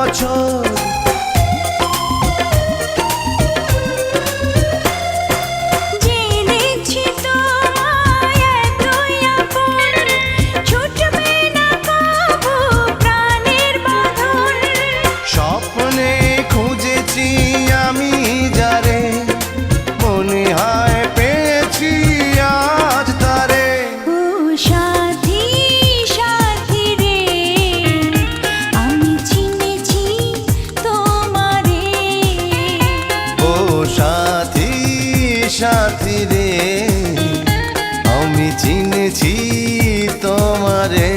বছর। জেনেছি তোমায় এতই আপন, ছুটবে না কবু প্রাণের বাঁধন। স্বপ্নে খুঁজেছি আমি যারে, মনে হয় পেয়েছি আজ তারে। ও সাথী সাথী রে, আমি চিনেছি তোমারে। ও সাথী সাথী রে, আমি চিনেছি তোমারে।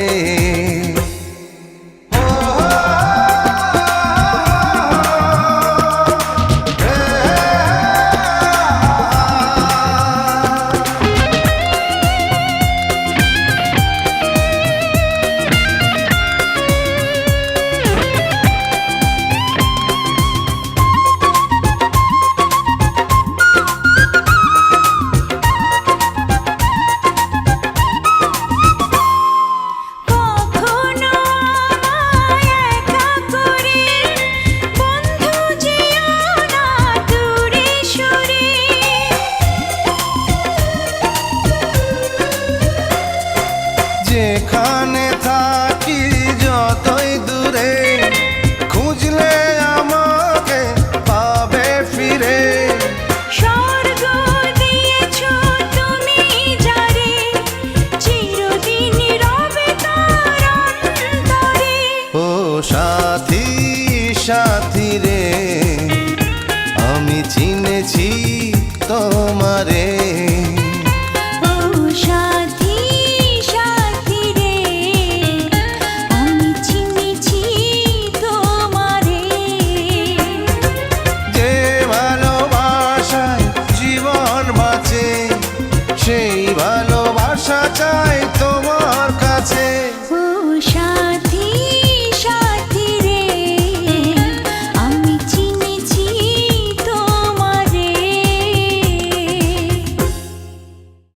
কখনো আমায় একা করে বন্ধু যেও না দূরে সরে। যেখানে থাকি যতই দূরে, খুঁজলে আমাকে পাবে ফিরে। স্বর্গ দিয়েছো তুমি যারে, চিরদিন রবে তার অন্তরে। ও সাথী সাথী রে, আমি চিনেছি তোমারে। ও সাথী সাথী রে, আমি চিনেছি তোমারে। যে ভালোবাসায় জীবন বাঁচে, সেই ভালোবাসা চাই তোমার কাছে। ও